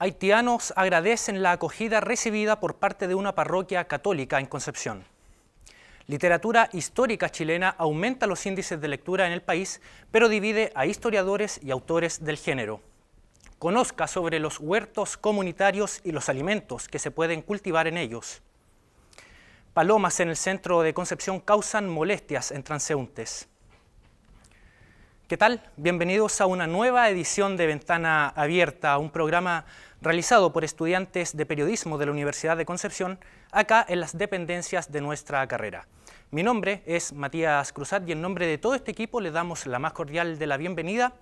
Haitianos agradecen la acogida recibida por parte de una parroquia católica en Concepción. Literatura histórica chilena aumenta los índices de lectura en el país, pero divide a historiadores y autores del género. Conozca sobre los huertos comunitarios y los alimentos que se pueden cultivar en ellos. Palomas en el centro de Concepción causan molestias en transeúntes. ¿Qué tal? Bienvenidos a una nueva edición de Ventana Abierta, un programa realizado por estudiantes de periodismo de la Universidad de Concepción, acá en las dependencias de nuestra carrera. Mi nombre es Matías Cruzat y en nombre de todo este equipo le damos la más cordial de la bienvenida,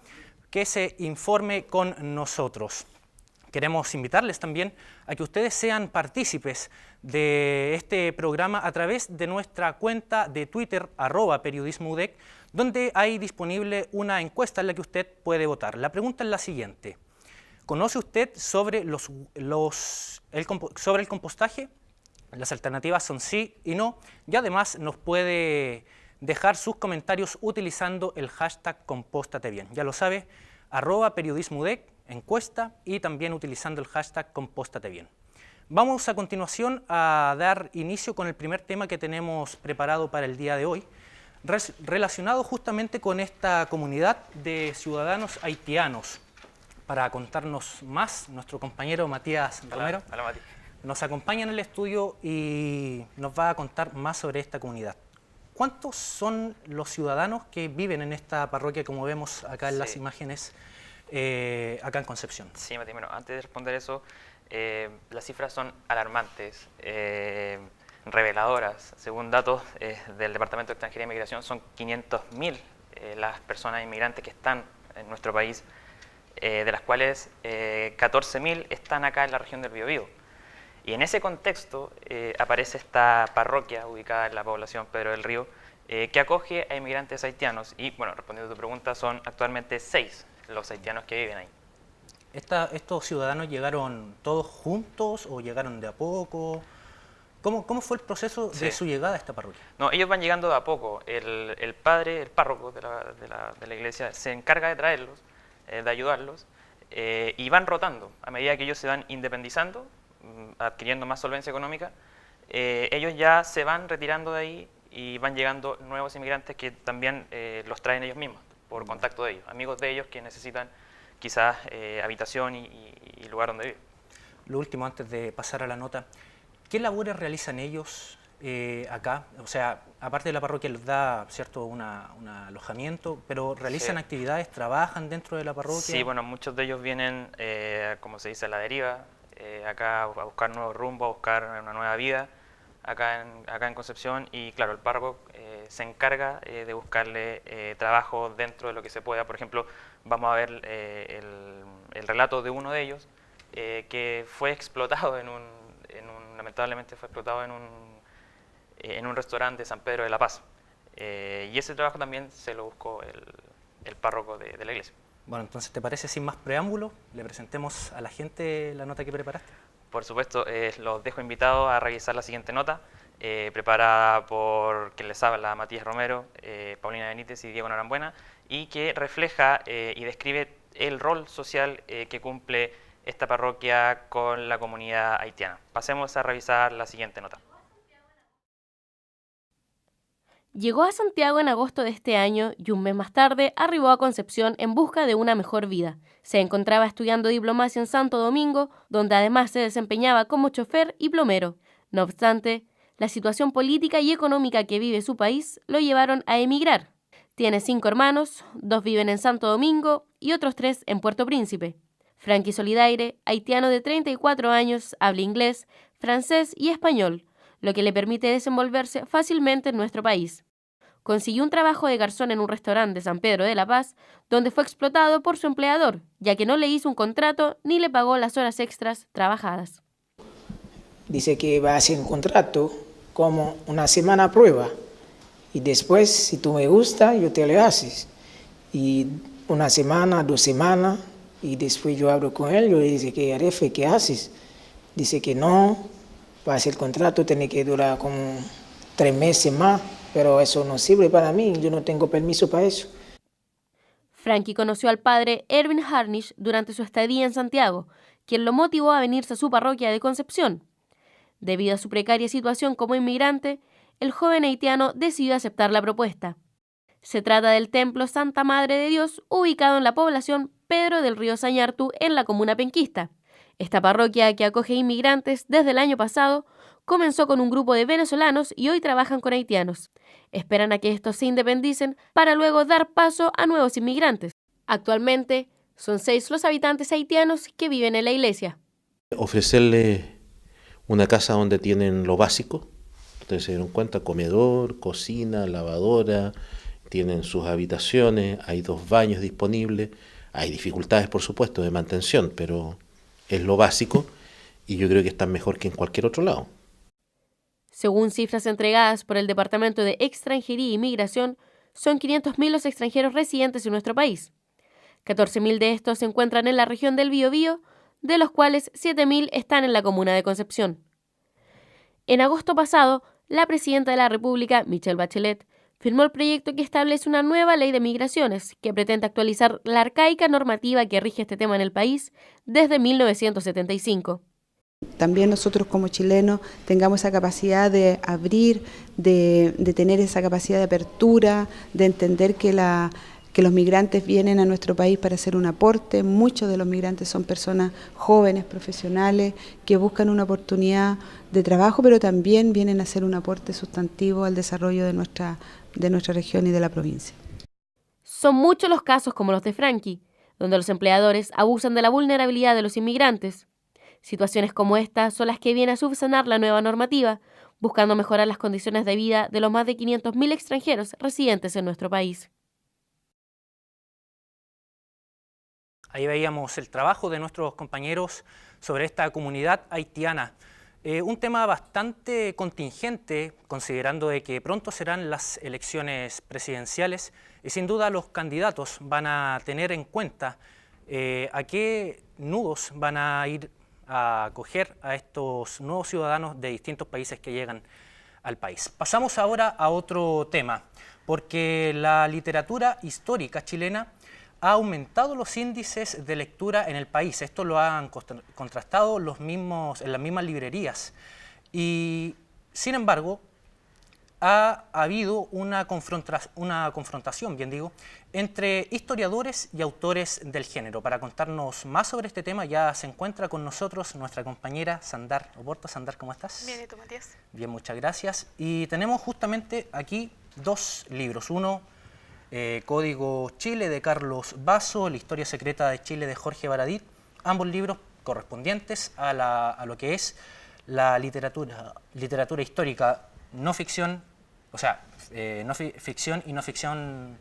que se informe con nosotros. Queremos invitarles también a que ustedes sean partícipes de este programa a través de nuestra cuenta de Twitter, @periodismoudec, donde hay disponible una encuesta en la que usted puede votar. La pregunta es la siguiente: ¿conoce usted sobre sobre el compostaje? Las alternativas son sí y no, y además nos puede dejar sus comentarios utilizando el hashtag #compóstatebien. Ya lo sabe, @periodismoudec, encuesta, y también utilizando el hashtag #compóstatebien. Vamos a continuación a dar inicio con el primer tema que tenemos preparado para el día de hoy, relacionado justamente con esta comunidad de ciudadanos haitianos. Para contarnos más, nuestro compañero Matías Romero Hola, Mati. nos acompaña en el estudio y nos va a contar más sobre esta comunidad. ¿Cuántos son los ciudadanos que viven en esta parroquia, como vemos acá en las imágenes, acá en Concepción? Sí, Mati, bueno, antes de responder eso, las cifras son alarmantes, reveladoras. Según datos del Departamento de Extranjería y Migración, son 500.000 las personas inmigrantes que están en nuestro país, de las cuales 14.000 están acá en la región del Biobío. Y en ese contexto aparece esta parroquia ubicada en la población Pedro del Río, que acoge a inmigrantes haitianos. Y bueno, respondiendo a tu pregunta, son actualmente 6 los haitianos que viven ahí. ¿Estos ciudadanos llegaron todos juntos o llegaron de a poco? ¿Cómo fue el proceso de su llegada a esta parroquia? No, ellos van llegando de a poco. El padre, el párroco de la iglesia, se encarga de traerlos, de ayudarlos, y van rotando. A medida que ellos se van independizando, adquiriendo más solvencia económica, ellos ya se van retirando de ahí y van llegando nuevos inmigrantes que también los traen ellos mismos, por contacto de ellos, amigos de ellos que necesitan quizás habitación y lugar donde vivir. Lo último, antes de pasar a la nota, ¿qué labores realizan ellos acá? O sea, aparte de la parroquia les da, ¿cierto?, un alojamiento, pero ¿realizan actividades, trabajan dentro de la parroquia? Sí, bueno, muchos de ellos vienen, como se dice, a la deriva, acá a buscar nuevos rumbos, a buscar una nueva vida acá en Concepción, y claro, el párroco se encarga de buscarle trabajo dentro de lo que se pueda. Por ejemplo, vamos a ver el relato de uno de ellos que fue explotado lamentablemente fue explotado en un restaurante de San Pedro de la Paz, y ese trabajo también se lo buscó el párroco de la iglesia. Bueno, entonces, ¿te parece, sin más preámbulo, le presentemos a la gente la nota que preparaste? Por supuesto, los dejo invitados a revisar la siguiente nota, preparada por quien les habla, Matías Romero, Paulina Benítez y Diego Norambuena, y que refleja y describe el rol social que cumple esta parroquia con la comunidad haitiana. Pasemos a revisar la siguiente nota. Llegó a Santiago en agosto de este año y un mes más tarde arribó a Concepción en busca de una mejor vida. Se encontraba estudiando diplomacia en Santo Domingo, donde además se desempeñaba como chofer y plomero. No obstante, la situación política y económica que vive su país lo llevaron a emigrar. Tiene 5 hermanos, 2 viven en Santo Domingo y otros 3 en Puerto Príncipe. Frankie Solidaire, haitiano de 34 años, habla inglés, francés y español, lo que le permite desenvolverse fácilmente en nuestro país. Consiguió un trabajo de garzón en un restaurante de San Pedro de la Paz, donde fue explotado por su empleador, ya que no le hizo un contrato ni le pagó las horas extras trabajadas. Dice que va a hacer un contrato como una semana a prueba, y después, si tú me gusta, yo te lo haces. Y una semana, 2 semanas, y después yo hablo con él, yo le digo que Arefe, ¿qué haces? Dice que no, va a hacer el contrato, tiene que durar como 3 meses más, pero eso no sirve para mí, yo no tengo permiso para eso. Frankie conoció al padre Erwin Harnisch durante su estadía en Santiago, quien lo motivó a venirse a su parroquia de Concepción. Debido a su precaria situación como inmigrante, el joven haitiano decidió aceptar la propuesta. Se trata del Templo Santa Madre de Dios, ubicado en la población Pedro del Río Sañartu, en la comuna penquista. Esta parroquia, que acoge inmigrantes desde el año pasado, comenzó con un grupo de venezolanos y hoy trabajan con haitianos. Esperan a que estos se independicen para luego dar paso a nuevos inmigrantes. Actualmente, son 6 los habitantes haitianos que viven en la iglesia. Ofrecerle una casa donde tienen lo básico, ustedes se dieron cuenta, comedor, cocina, lavadora, tienen sus habitaciones, hay 2 baños disponibles, hay dificultades por supuesto de mantención, pero es lo básico y yo creo que están mejor que en cualquier otro lado. Según cifras entregadas por el Departamento de Extranjería y Migración, son 500.000 los extranjeros residentes en nuestro país. 14.000 de estos se encuentran en la región del Biobío, de los cuales 7.000 están en la comuna de Concepción. En agosto pasado, la presidenta de la República, Michelle Bachelet, firmó el proyecto que establece una nueva ley de migraciones que pretende actualizar la arcaica normativa que rige este tema en el país desde 1975. También nosotros como chilenos tengamos esa capacidad de abrir, de tener esa capacidad de apertura, de entender que los migrantes vienen a nuestro país para hacer un aporte. Muchos de los migrantes son personas jóvenes, profesionales, que buscan una oportunidad de trabajo, pero también vienen a hacer un aporte sustantivo al desarrollo de nuestra región y de la provincia. Son muchos los casos como los de Frankie, donde los empleadores abusan de la vulnerabilidad de los inmigrantes. Situaciones como esta son las que viene a subsanar la nueva normativa, buscando mejorar las condiciones de vida de los más de 500.000 extranjeros residentes en nuestro país. Ahí veíamos el trabajo de nuestros compañeros sobre esta comunidad haitiana. Un tema bastante contingente, considerando de que pronto serán las elecciones presidenciales y sin duda los candidatos van a tener en cuenta a qué nudos van a ir a acoger a estos nuevos ciudadanos de distintos países que llegan al país. Pasamos ahora a otro tema, porque la literatura histórica chilena ha aumentado los índices de lectura en el país. Esto lo han contrastado en las mismas librerías. Y, sin embargo, ha habido una confrontación, entre historiadores y autores del género. Para contarnos más sobre este tema ya se encuentra con nosotros nuestra compañera Sandar Oporto. Sandar, ¿cómo estás? Bien, ¿y tú, Matías? Bien, muchas gracias. Y tenemos justamente aquí 2 libros. Uno, Código Chile de Carlos Basso, La historia secreta de Chile de Jorge Baradit. Ambos libros correspondientes a lo que es la literatura histórica, no ficción, ficción y no ficción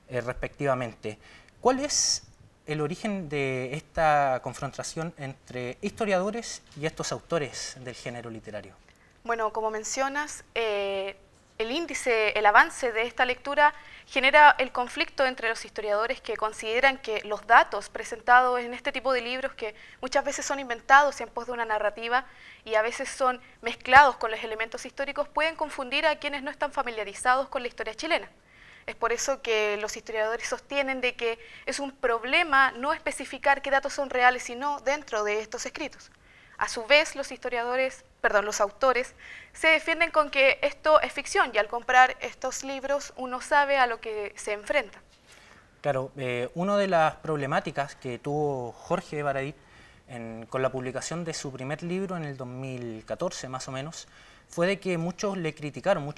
respectivamente. ¿Cuál es el origen de esta confrontación entre historiadores y estos autores del género literario? Bueno, como mencionas, el avance de esta lectura genera el conflicto entre los historiadores que consideran que los datos presentados en este tipo de libros, que muchas veces son inventados en pos de una narrativa y a veces son mezclados con los elementos históricos, pueden confundir a quienes no están familiarizados con la historia chilena. Es por eso que los historiadores sostienen de que es un problema no especificar qué datos son reales, sino dentro de estos escritos. A su vez, los autores se defienden con que esto es ficción y al comprar estos libros uno sabe a lo que se enfrenta. Claro, una de las problemáticas que tuvo Jorge Baradit con la publicación de su primer libro en el 2014 más o menos, fue de que muchos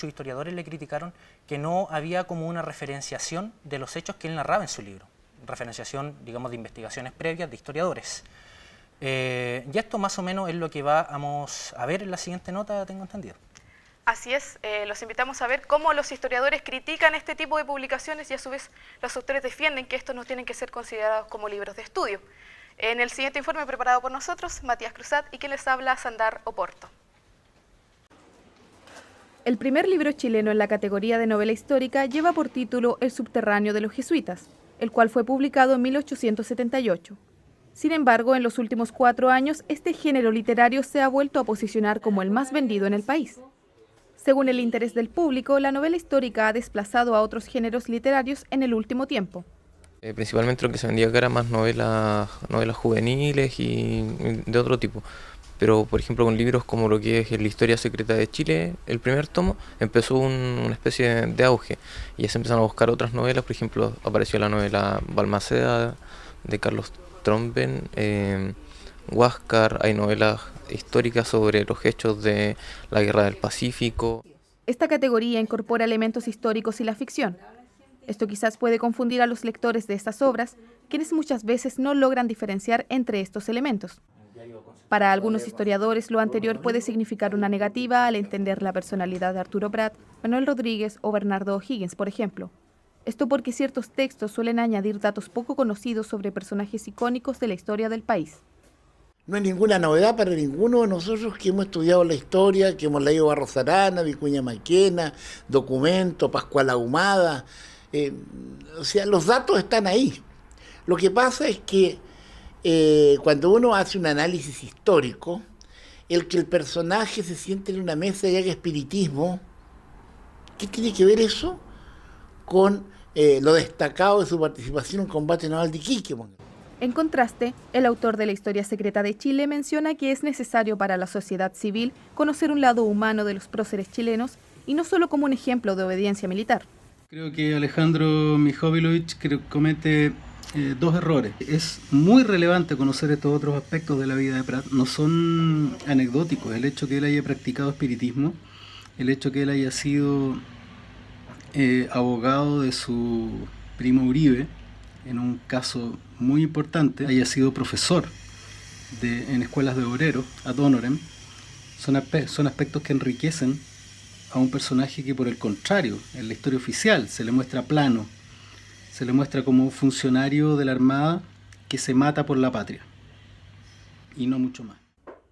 historiadores le criticaron que no había como una referenciación de los hechos que él narraba en su libro, referenciación, digamos, de investigaciones previas de historiadores. Y esto más o menos es lo que vamos a ver en la siguiente nota, tengo entendido. Así es, los invitamos a ver cómo los historiadores critican este tipo de publicaciones y a su vez los autores defienden que estos no tienen que ser considerados como libros de estudio. En el siguiente informe preparado por nosotros, Matías Cruzat, y quien les habla, Sandar Oporto. El primer libro chileno en la categoría de novela histórica lleva por título El subterráneo de los jesuitas, el cual fue publicado en 1878. Sin embargo, en los últimos 4 años, este género literario se ha vuelto a posicionar como el más vendido en el país. Según el interés del público, la novela histórica ha desplazado a otros géneros literarios en el último tiempo. Principalmente lo que se vendía acá era más novelas juveniles y de otro tipo. Pero, por ejemplo, con libros como lo que es La historia secreta de Chile, el primer tomo, empezó una especie de auge. Y ya se empezaron a buscar otras novelas. Por ejemplo, apareció la novela Balmaceda de Carlos Tromben, Huáscar, hay novelas históricas sobre los hechos de la Guerra del Pacífico. Esta categoría incorpora elementos históricos y la ficción. Esto quizás puede confundir a los lectores de estas obras, quienes muchas veces no logran diferenciar entre estos elementos. Para algunos historiadores, lo anterior puede significar una negativa al entender la personalidad de Arturo Prat, Manuel Rodríguez o Bernardo O'Higgins, por ejemplo. Esto porque ciertos textos suelen añadir datos poco conocidos sobre personajes icónicos de la historia del país. No es ninguna novedad para ninguno de nosotros que hemos estudiado la historia, que hemos leído Barros Arana, Vicuña Maquena, Documento, Pascual Ahumada. O sea, los datos están ahí. Lo que pasa es que cuando uno hace un análisis histórico, el que el personaje se siente en una mesa y haga espiritismo, ¿qué tiene que ver eso con lo destacado de su participación en el combate naval de Iquique? En contraste, el autor de La historia secreta de Chile menciona que es necesario para la sociedad civil conocer un lado humano de los próceres chilenos y no solo como un ejemplo de obediencia militar. Creo que Alejandro Mijovilovich comete dos errores. Es muy relevante conocer estos otros aspectos de la vida de Prat. No son anecdóticos. El hecho que él haya practicado espiritismo, el hecho que él haya sido abogado de su primo Uribe, en un caso muy importante, haya sido profesor en escuelas de obreros, ad honorem, son aspectos que enriquecen a un personaje que, por el contrario, en la historia oficial se le muestra plano, se le muestra como un funcionario de la Armada que se mata por la patria, y no mucho más.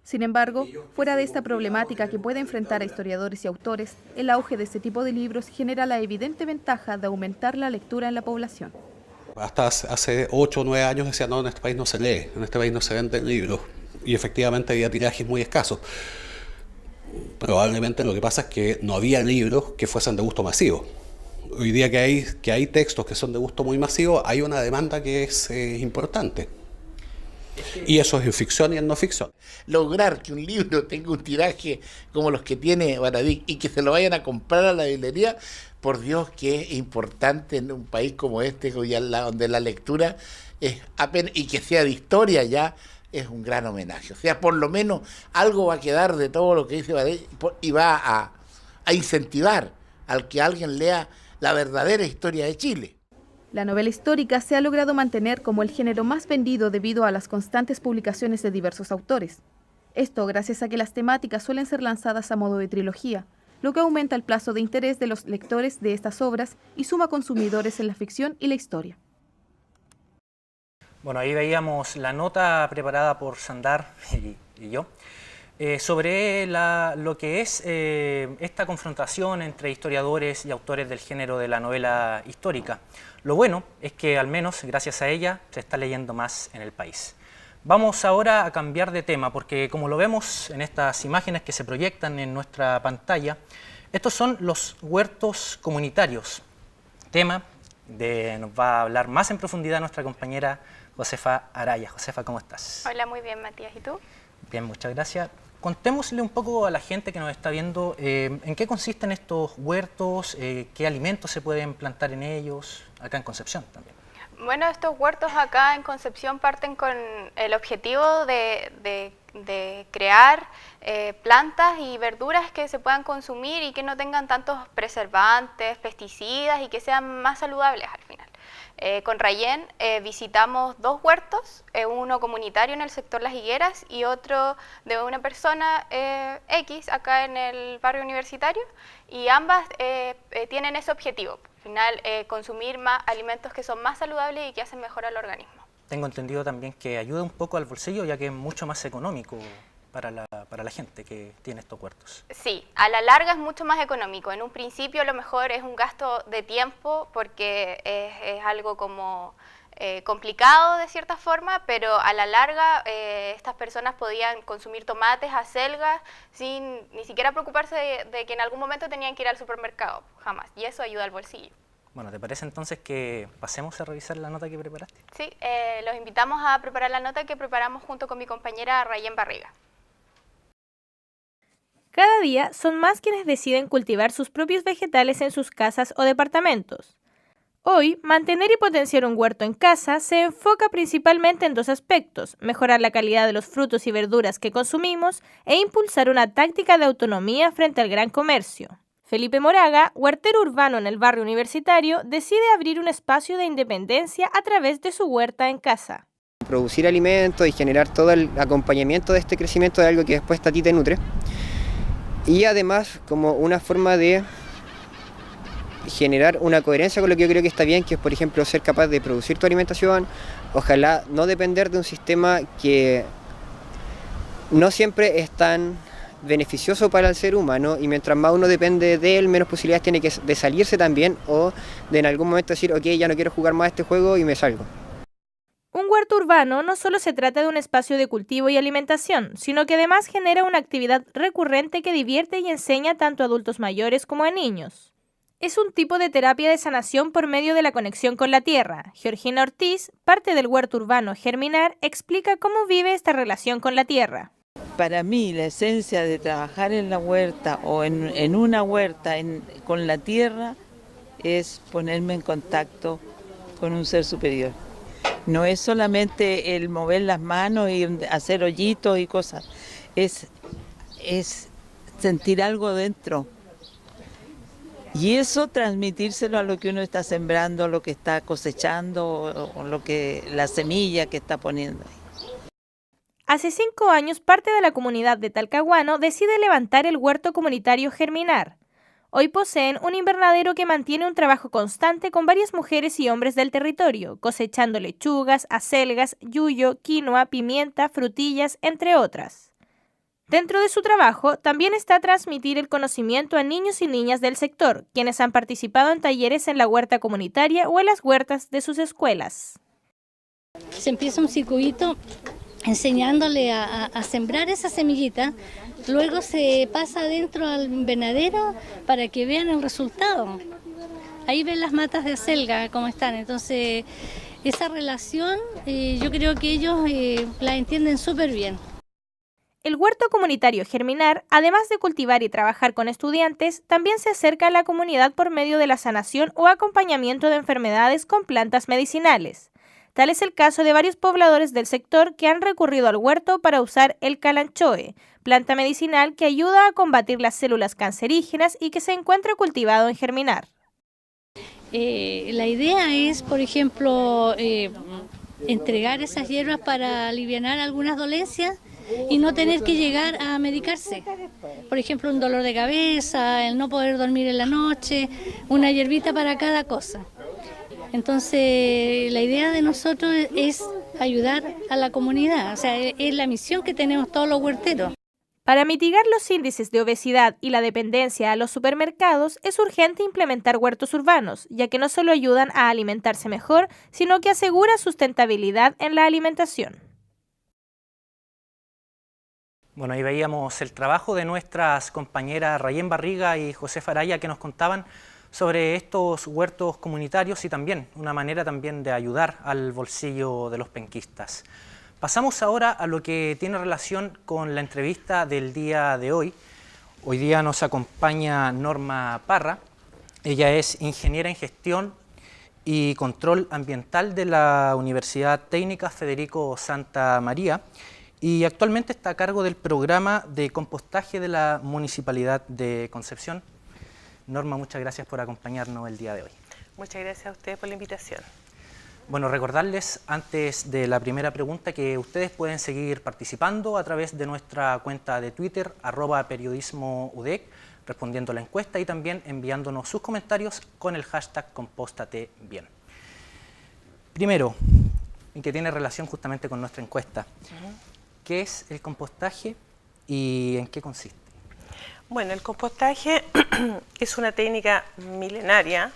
Sin embargo, fuera de esta problemática que puede enfrentar a historiadores y autores, el auge de este tipo de libros genera la evidente ventaja de aumentar la lectura en la población. Hasta hace 8 o 9 años decían, no, en este país no se lee, en este país no se venden libros, y efectivamente había tirajes muy escasos. Probablemente lo que pasa es que no había libros que fuesen de gusto masivo. Hoy día que hay textos que son de gusto muy masivo, hay una demanda que es importante. Y eso es en ficción y en no ficción. Lograr que un libro tenga un tiraje como los que tiene Baradí y que se lo vayan a comprar a la librería, por Dios que es importante en un país como este, donde la lectura es apenas, y que sea de historia ya, es un gran homenaje. O sea, por lo menos algo va a quedar de todo lo que dice Baradí y va a incentivar al que alguien lea la verdadera historia de Chile. La novela histórica se ha logrado mantener como el género más vendido debido a las constantes publicaciones de diversos autores. Esto gracias a que las temáticas suelen ser lanzadas a modo de trilogía, lo que aumenta el plazo de interés de los lectores de estas obras y suma consumidores en la ficción y la historia. Bueno, ahí veíamos la nota preparada por Sandar y yo sobre lo que es esta confrontación entre historiadores y autores del género de la novela histórica. Lo bueno es que al menos gracias a ella se está leyendo más en el país. Vamos ahora a cambiar de tema porque como lo vemos en estas imágenes que se proyectan en nuestra pantalla, estos son los huertos comunitarios, tema nos va a hablar más en profundidad nuestra compañera Josefa Araya. Josefa, ¿cómo estás? Hola, muy bien, Matías. ¿Y tú? Bien, muchas gracias. Contémosle un poco a la gente que nos está viendo en qué consisten estos huertos, qué alimentos se pueden plantar en ellos, acá en Concepción también. Bueno, estos huertos acá en Concepción parten con el objetivo de crear plantas y verduras que se puedan consumir y que no tengan tantos preservantes, pesticidas y que sean más saludables al final. Con Rayén visitamos 2 huertos, uno comunitario en el sector Las Higueras y otro de una persona X acá en el barrio universitario, y ambas tienen ese objetivo, al final consumir más alimentos que son más saludables y que hacen mejor al organismo. Tengo entendido también que ayuda un poco al bolsillo, ya que es mucho más económico para la gente que tiene estos huertos. Sí, a la larga es mucho más económico. En un principio a lo mejor es un gasto de tiempo porque es algo como complicado de cierta forma, pero a la larga estas personas podían consumir tomates, acelgas, sin ni siquiera preocuparse de que en algún momento tenían que ir al supermercado, jamás. Y eso ayuda al bolsillo. Bueno, ¿te parece entonces que pasemos a revisar la nota que preparaste? Sí, los invitamos a preparar la nota que preparamos junto con mi compañera Rayén Barriga. Cada día son más quienes deciden cultivar sus propios vegetales en sus casas o departamentos. Hoy, mantener y potenciar un huerto en casa se enfoca principalmente en dos aspectos: mejorar la calidad de los frutos y verduras que consumimos e impulsar una táctica de autonomía frente al gran comercio. Felipe Moraga, huertero urbano en el barrio universitario, decide abrir un espacio de independencia a través de su huerta en casa. Producir alimentos y generar todo el acompañamiento de este crecimiento de algo que después a ti te nutre. Y además como una forma de generar una coherencia con lo que yo creo que está bien, que es por ejemplo ser capaz de producir tu alimentación, ojalá no depender de un sistema que no siempre es tan beneficioso para el ser humano, y mientras más uno depende de él, menos posibilidades tiene de salirse también, o de en algún momento decir, ok, ya no quiero jugar más este juego y me salgo. Un huerto urbano no solo se trata de un espacio de cultivo y alimentación, sino que además genera una actividad recurrente que divierte y enseña tanto a adultos mayores como a niños. Es un tipo de terapia de sanación por medio de la conexión con la tierra. Georgina Ortiz, parte del huerto urbano Germinar, explica cómo vive esta relación con la tierra. Para mí, la esencia de trabajar en la huerta o en una huerta con la tierra es ponerme en contacto con un ser superior. No es solamente el mover las manos y hacer hoyitos y cosas, es sentir algo dentro. Y eso transmitírselo a lo que uno está sembrando, lo que está cosechando, o la semilla que está poniendo ahí. Hace 5 años, parte de la comunidad de Talcahuano decide levantar el huerto comunitario Germinar. Hoy poseen un invernadero que mantiene un trabajo constante con varias mujeres y hombres del territorio, cosechando lechugas, acelgas, yuyo, quinoa, pimienta, frutillas, entre otras. Dentro de su trabajo, también está transmitir el conocimiento a niños y niñas del sector, quienes han participado en talleres en la huerta comunitaria o en las huertas de sus escuelas. Se empieza un circuito enseñándole a sembrar esa semillita, luego se pasa adentro al invernadero para que vean el resultado. Ahí ven las matas de acelga cómo están, entonces esa relación yo creo que ellos la entienden súper bien. El huerto comunitario Germinar, además de cultivar y trabajar con estudiantes, también se acerca a la comunidad por medio de la sanación o acompañamiento de enfermedades con plantas medicinales. Tal es el caso de varios pobladores del sector que han recurrido al huerto para usar el calanchoe, planta medicinal que ayuda a combatir las células cancerígenas y que se encuentra cultivado en Germinar. La idea es, por ejemplo, entregar esas hierbas para aliviar algunas dolencias y no tener que llegar a medicarse. Por ejemplo, un dolor de cabeza, el no poder dormir en la noche, una hierbita para cada cosa. Entonces, la idea de nosotros es ayudar a la comunidad, o sea, es la misión que tenemos todos los huerteros. Para mitigar los índices de obesidad y la dependencia a los supermercados, es urgente implementar huertos urbanos, ya que no solo ayudan a alimentarse mejor, sino que asegura sustentabilidad en la alimentación. Bueno, ahí veíamos el trabajo de nuestras compañeras Rayén Barriga y Josefa Araya, que nos contaban sobre estos huertos comunitarios y también una manera también de ayudar al bolsillo de los penquistas. Pasamos ahora a lo que tiene relación con la entrevista del día de hoy. Hoy día nos acompaña Norma Parra. Ella es ingeniera en gestión y control ambiental de la Universidad Técnica Federico Santa María y actualmente está a cargo del programa de compostaje de la Municipalidad de Concepción. Norma, muchas gracias por acompañarnos el día de hoy. Muchas gracias a ustedes por la invitación. Bueno, recordarles antes de la primera pregunta que ustedes pueden seguir participando a través de nuestra cuenta de Twitter, @periodismoudec, respondiendo a la encuesta y también enviándonos sus comentarios con el hashtag compóstatebien. Primero, en que tiene relación justamente con nuestra encuesta, ¿qué es el compostaje y en qué consiste? Bueno, el compostaje es una técnica milenaria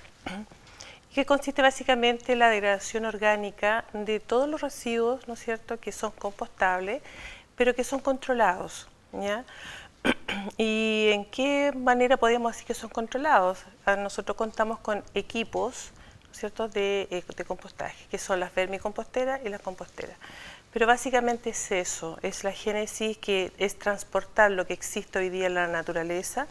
que consiste básicamente en la degradación orgánica de todos los residuos, ¿no es cierto?, que son compostables, pero que son controlados, ¿ya? ¿Y en qué manera podríamos decir que son controlados? Nosotros contamos con equipos, ¿no es cierto?, de compostaje, que son las vermicomposteras y las composteras. Pero básicamente es eso, es la génesis, que es transportar lo que existe hoy día en la naturaleza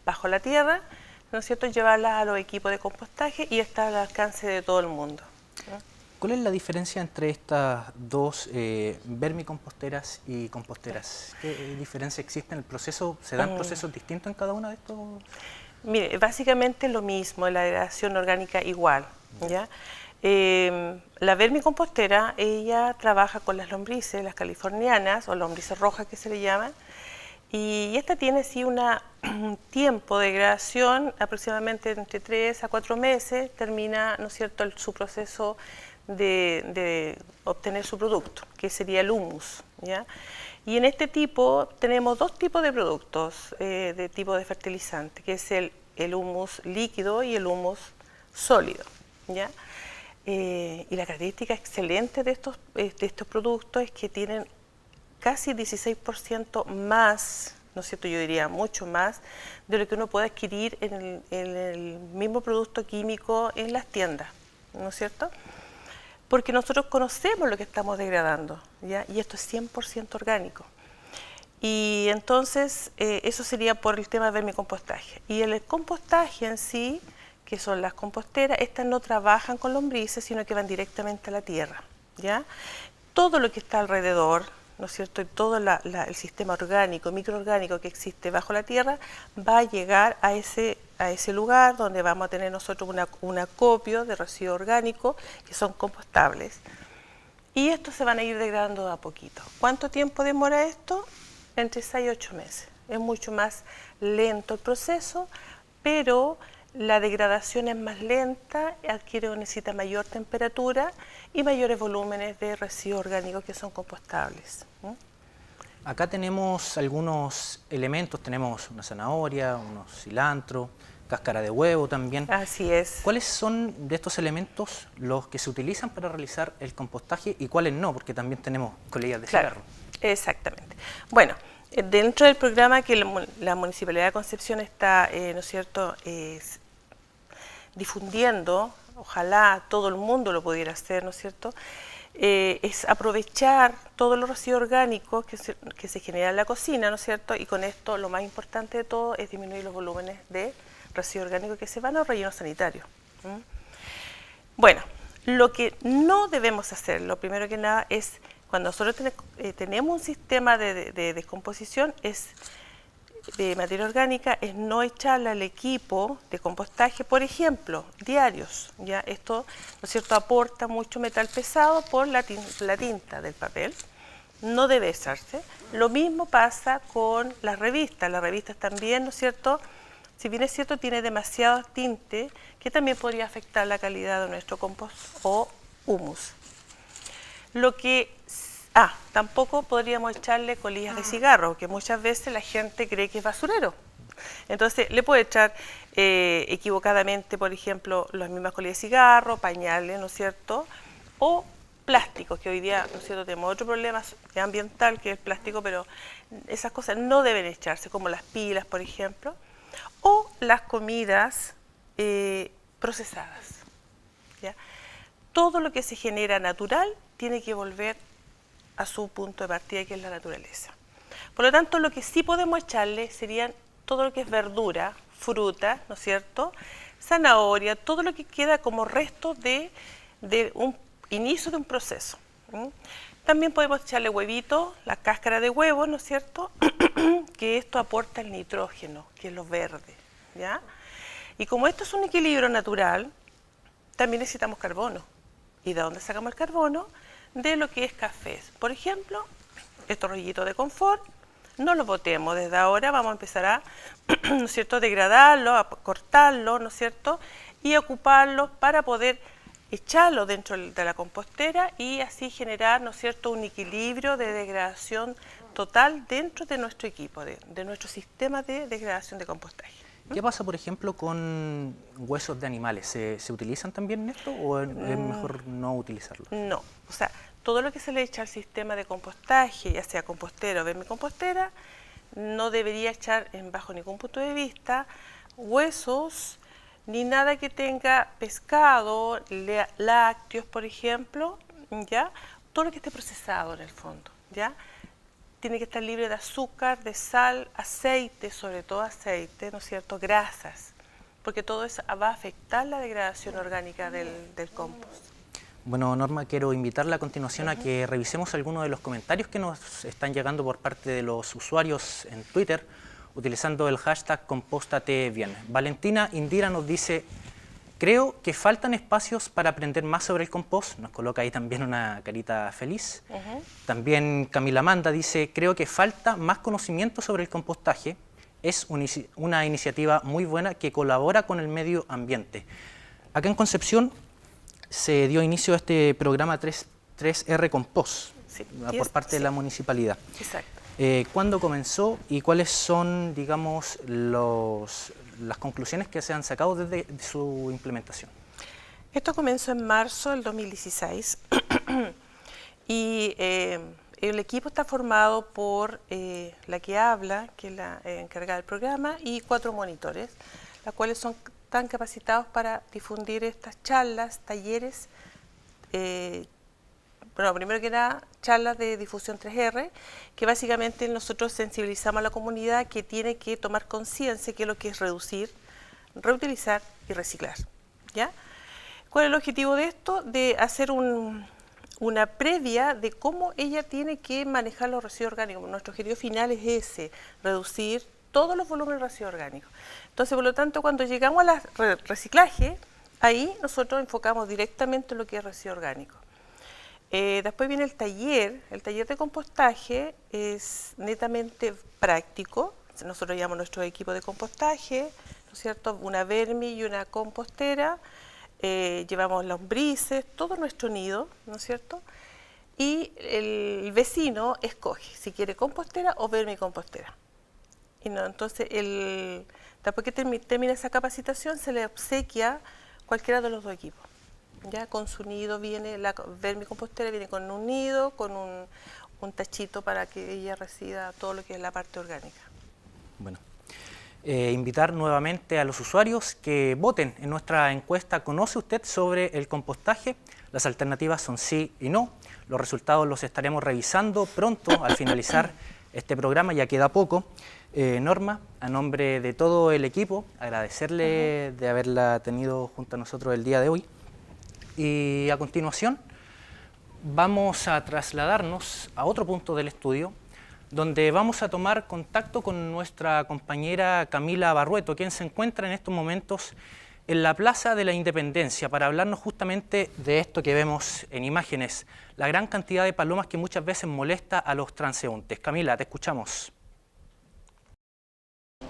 bajo la tierra, ¿no es cierto?, llevarlas a los equipos de compostaje y estar al alcance de todo el mundo, ¿no? ¿Cuál es la diferencia entre estas dos vermicomposteras y composteras? ¿Qué diferencia existe en el proceso? ¿Se dan procesos distintos en cada uno de estos? Mire, básicamente lo mismo, la degradación orgánica igual, ¿ya? La vermicompostera, ella trabaja con las lombrices, las californianas o lombrices rojas que se le llaman, y esta tiene sí un tiempo de degradación aproximadamente entre 3 a 4 meses, termina, ¿no es cierto?, su proceso de obtener su producto, que sería el humus, ¿ya? Y en este tipo tenemos dos tipos de productos de tipo de fertilizante, que es el humus líquido y el humus sólido, ¿ya? Y la característica excelente de estos productos es que tienen casi 16% más, ¿no es cierto?, yo diría mucho más, de lo que uno puede adquirir en el mismo producto químico en las tiendas, ¿no es cierto? Porque nosotros conocemos lo que estamos degradando, ¿ya? Y esto es 100% orgánico. Y entonces eso sería por el tema del vermicompostaje. Y el compostaje en sí, que son las composteras, estas no trabajan con lombrices, sino que van directamente a la tierra, ¿ya? Todo lo que está alrededor, ¿no es cierto?, y todo el sistema orgánico, microorgánico que existe bajo la tierra, va a llegar a ese lugar donde vamos a tener nosotros un acopio de residuos orgánicos que son compostables. Y estos se van a ir degradando de a poquito. ¿Cuánto tiempo demora esto? Entre 6 y 8 meses. Es mucho más lento el proceso, pero la degradación es más lenta, necesita mayor temperatura y mayores volúmenes de residuos orgánicos que son compostables. Acá tenemos algunos elementos, tenemos una zanahoria, unos cilantro, cáscara de huevo también. Así es. ¿Cuáles son de estos elementos los que se utilizan para realizar el compostaje y cuáles no? Porque también tenemos colillas de cigarro. Exactamente. Bueno, dentro del programa que la Municipalidad de Concepción está, ¿no es cierto?, difundiendo, ojalá todo el mundo lo pudiera hacer, ¿no es cierto?, es aprovechar todos los residuos orgánicos que se generan en la cocina, ¿no es cierto?, y con esto lo más importante de todo es disminuir los volúmenes de residuos orgánicos que se van a los rellenos sanitarios. Bueno, lo que no debemos hacer, lo primero que nada, es cuando nosotros tenemos un sistema de descomposición de materia orgánica, es no echarle al equipo de compostaje, por ejemplo, diarios. ¿Ya? Esto, ¿no es cierto?, aporta mucho metal pesado por la tinta del papel. No debe echarse. Lo mismo pasa con las revistas. Las revistas también, ¿no es cierto?, si bien es cierto, tiene demasiado tinte que también podría afectar la calidad de nuestro compost o humus. Tampoco podríamos echarle colillas de cigarro, que muchas veces la gente cree que es basurero. Entonces, le puede echar equivocadamente, por ejemplo, las mismas colillas de cigarro, pañales, ¿no es cierto?, o plásticos, que hoy día, ¿no es cierto?, tenemos otro problema ambiental que es el plástico, pero esas cosas no deben echarse, como las pilas, por ejemplo, o las comidas procesadas, ¿ya? Todo lo que se genera natural tiene que volver a su punto de partida, que es la naturaleza. Por lo tanto, lo que sí podemos echarle serían todo lo que es verdura, fruta, ¿no es cierto?, zanahoria, todo lo que queda como resto de un inicio de un proceso. También podemos echarle huevito, la cáscara de huevo, ¿no es cierto?, que esto aporta el nitrógeno, que es lo verde, ¿ya? Y como esto es un equilibrio natural, también necesitamos carbono. ¿Y de dónde sacamos el carbono? De lo que es café. Por ejemplo, estos rollitos de confort, no los botemos desde ahora, vamos a empezar a, ¿no es cierto?, degradarlo, a cortarlo, ¿no es cierto?, y ocuparlos para poder echarlo dentro de la compostera y así generar, ¿no es cierto?, un equilibrio de degradación total dentro de nuestro equipo, de nuestro sistema de degradación de compostaje. ¿Qué pasa, por ejemplo, con huesos de animales? ¿Se utilizan también en esto o es mejor no utilizarlos? No, o sea, todo lo que se le echa al sistema de compostaje, ya sea compostera o vermicompostera, no debería echar bajo ningún punto de vista huesos ni nada que tenga pescado, lácteos, por ejemplo, ¿ya? Todo lo que esté procesado en el fondo, ¿ya? Tiene que estar libre de azúcar, de sal, aceite, sobre todo aceite, ¿no es cierto? Grasas, porque todo eso va a afectar la degradación orgánica del compost. Bueno, Norma, quiero invitarla a continuación a que revisemos algunos de los comentarios que nos están llegando por parte de los usuarios en Twitter, utilizando el hashtag #CompóstateBien. Valentina Indira nos dice: creo que faltan espacios para aprender más sobre el compost. Nos coloca ahí también una carita feliz. También Camila Manda dice: creo que falta más conocimiento sobre el compostaje. Es una iniciativa muy buena que colabora con el medio ambiente. Acá en Concepción se dio inicio a este programa 3R Compost, sí, por parte de la municipalidad. Exacto. ¿Cuándo comenzó y cuáles son, digamos, las conclusiones que se han sacado desde su implementación? Esto comenzó en marzo del 2016 y el equipo está formado por la que habla, que es la encargada del programa, y 4 monitores, las cuales están capacitados para difundir estas charlas, talleres, bueno, primero que nada, charlas de difusión 3R, que básicamente nosotros sensibilizamos a la comunidad que tiene que tomar conciencia de lo que es reducir, reutilizar y reciclar, ¿ya? ¿Cuál es el objetivo de esto? De hacer una previa de cómo ella tiene que manejar los residuos orgánicos. Nuestro objetivo final es ese, reducir todos los volúmenes de residuos orgánicos. Entonces, por lo tanto, cuando llegamos al reciclaje, ahí nosotros enfocamos directamente en lo que es residuo orgánico. Después viene el taller de compostaje es netamente práctico. Nosotros llevamos nuestro equipo de compostaje, ¿no es cierto? Una vermi y una compostera, llevamos lombrices, todo nuestro nido, ¿no es cierto? Y el vecino escoge si quiere compostera o vermicompostera. Y no, entonces, después que termina esa capacitación, se le obsequia cualquiera de los 2 equipos. Ya con su nido viene, la vermicompostera viene con un nido, con un tachito para que ella reciba todo lo que es la parte orgánica. Bueno, invitar nuevamente a los usuarios que voten en nuestra encuesta. ¿Conoce usted sobre el compostaje? Las alternativas son sí y no. Los resultados los estaremos revisando pronto al finalizar este programa, ya queda poco. Norma, a nombre de todo el equipo, agradecerle de haberla tenido junto a nosotros el día de hoy. Y a continuación vamos a trasladarnos a otro punto del estudio, donde vamos a tomar contacto con nuestra compañera Camila Barrueto, quien se encuentra en estos momentos en la Plaza de la Independencia, para hablarnos justamente de esto que vemos en imágenes, la gran cantidad de palomas que muchas veces molesta a los transeúntes. Camila, te escuchamos.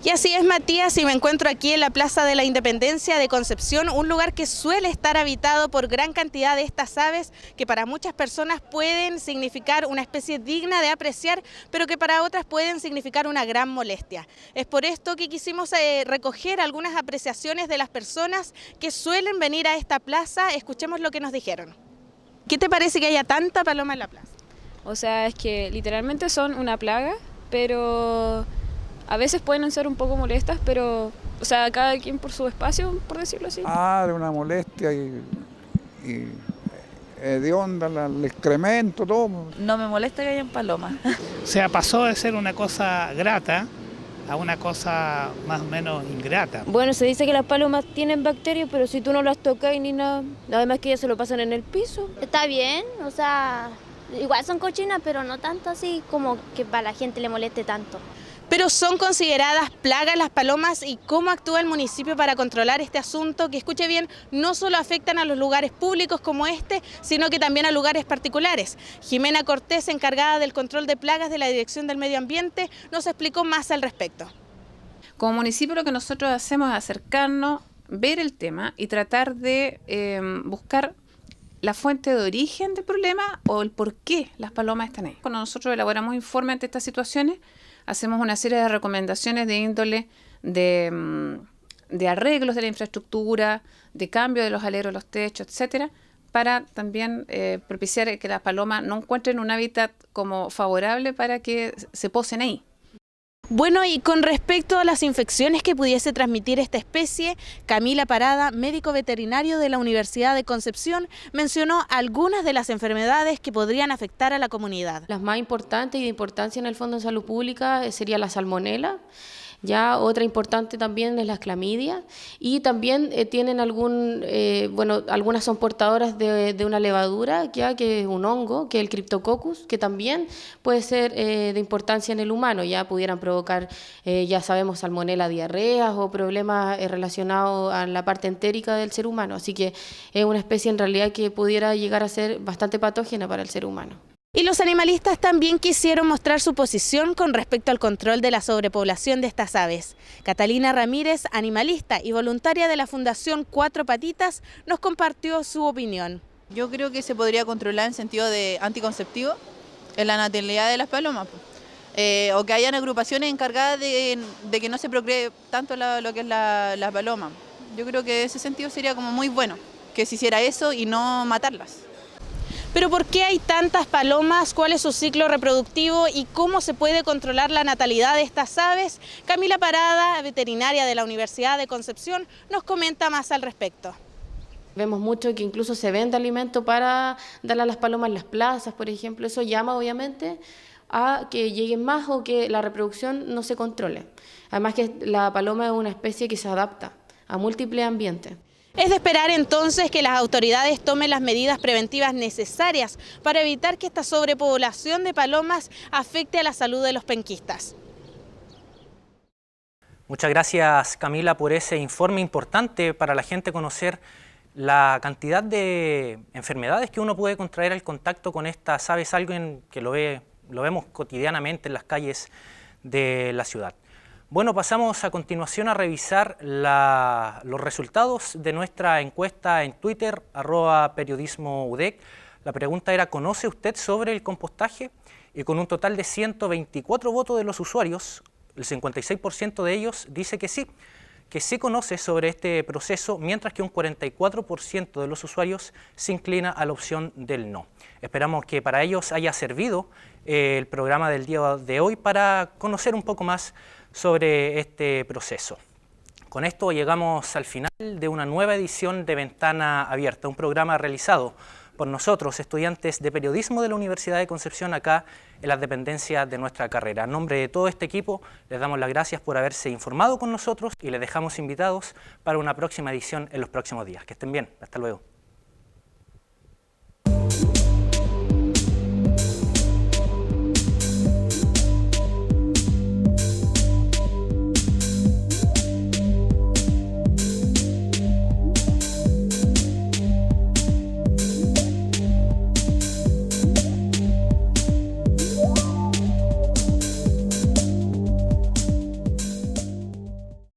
Y así es, Matías, y me encuentro aquí en la Plaza de la Independencia de Concepción, un lugar que suele estar habitado por gran cantidad de estas aves que para muchas personas pueden significar una especie digna de apreciar, pero que para otras pueden significar una gran molestia. Es por esto que quisimos recoger algunas apreciaciones de las personas que suelen venir a esta plaza. Escuchemos lo que nos dijeron. ¿Qué te parece que haya tanta paloma en la plaza? O sea, es que literalmente son una plaga, pero a veces pueden ser un poco molestas, pero, o sea, cada quien por su espacio, por decirlo así. De una molestia y de onda, el excremento, todo. No me molesta que hayan palomas. O sea, pasó de ser una cosa grata a una cosa más o menos ingrata. Bueno, se dice que las palomas tienen bacterias, pero si tú no las tocas ni nada, además que ellas se lo pasan en el piso. Está bien, o sea, igual son cochinas, pero no tanto así como que para la gente le moleste tanto. Pero son consideradas plagas las palomas, y cómo actúa el municipio para controlar este asunto, que, escuche bien, no solo afectan a los lugares públicos como este, sino que también a lugares particulares. Jimena Cortés, encargada del control de plagas de la Dirección del Medio Ambiente, nos explicó más al respecto. Como municipio lo que nosotros hacemos es acercarnos, ver el tema y tratar de buscar la fuente de origen del problema o el por qué las palomas están ahí. Cuando nosotros elaboramos informes ante estas situaciones, hacemos una serie de recomendaciones de índole de arreglos de la infraestructura, de cambio de los aleros, los techos, etcétera, para también propiciar que las palomas no encuentren un hábitat como favorable para que se posen ahí. Bueno, y con respecto a las infecciones que pudiese transmitir esta especie, Camila Parada, médico veterinario de la Universidad de Concepción, mencionó algunas de las enfermedades que podrían afectar a la comunidad. Las más importantes y de importancia en el Fondo de Salud Pública sería la salmonela. Ya otra importante también es la clamidia, y también tienen algunas son portadoras de una levadura, ya que es un hongo, que es el Cryptococcus, que también puede ser de importancia en el humano. Ya pudieran provocar, ya sabemos, salmonela, diarreas o problemas relacionados a la parte entérica del ser humano. Así que es una especie en realidad que pudiera llegar a ser bastante patógena para el ser humano. Y los animalistas también quisieron mostrar su posición con respecto al control de la sobrepoblación de estas aves. Catalina Ramírez, animalista y voluntaria de la Fundación Cuatro Patitas, nos compartió su opinión. Yo creo que se podría controlar en sentido de anticonceptivo en la natalidad de las palomas. O que hayan agrupaciones encargadas de que no se procree tanto lo que es la paloma. Yo creo que ese sentido sería como muy bueno, que se hiciera eso y no matarlas. Pero ¿por qué hay tantas palomas? ¿Cuál es su ciclo reproductivo? ¿Y cómo se puede controlar la natalidad de estas aves? Camila Parada, veterinaria de la Universidad de Concepción, nos comenta más al respecto. Vemos mucho que incluso se vende alimento para darle a las palomas en las plazas, por ejemplo. Eso llama obviamente a que lleguen más o que la reproducción no se controle. Además que la paloma es una especie que se adapta a múltiples ambientes. Es de esperar entonces que las autoridades tomen las medidas preventivas necesarias para evitar que esta sobrepoblación de palomas afecte a la salud de los penquistas. Muchas gracias, Camila, por ese informe importante para la gente conocer la cantidad de enfermedades que uno puede contraer al contacto con estas aves, algo que lo vemos cotidianamente en las calles de la ciudad. Bueno, pasamos a continuación a revisar los resultados de nuestra encuesta en Twitter, @periodismoudec. La pregunta era: ¿conoce usted sobre el compostaje? Y con un total de 124 votos de los usuarios, el 56% de ellos dice que sí conoce sobre este proceso, mientras que un 44% de los usuarios se inclina a la opción del no. Esperamos que para ellos haya servido el programa del día de hoy para conocer un poco más sobre este proceso. Con esto llegamos al final de una nueva edición de Ventana Abierta, un programa realizado por nosotros, estudiantes de periodismo de la Universidad de Concepción, acá en las dependencias de nuestra carrera. En nombre de todo este equipo, les damos las gracias por haberse informado con nosotros y les dejamos invitados para una próxima edición en los próximos días. Que estén bien, hasta luego.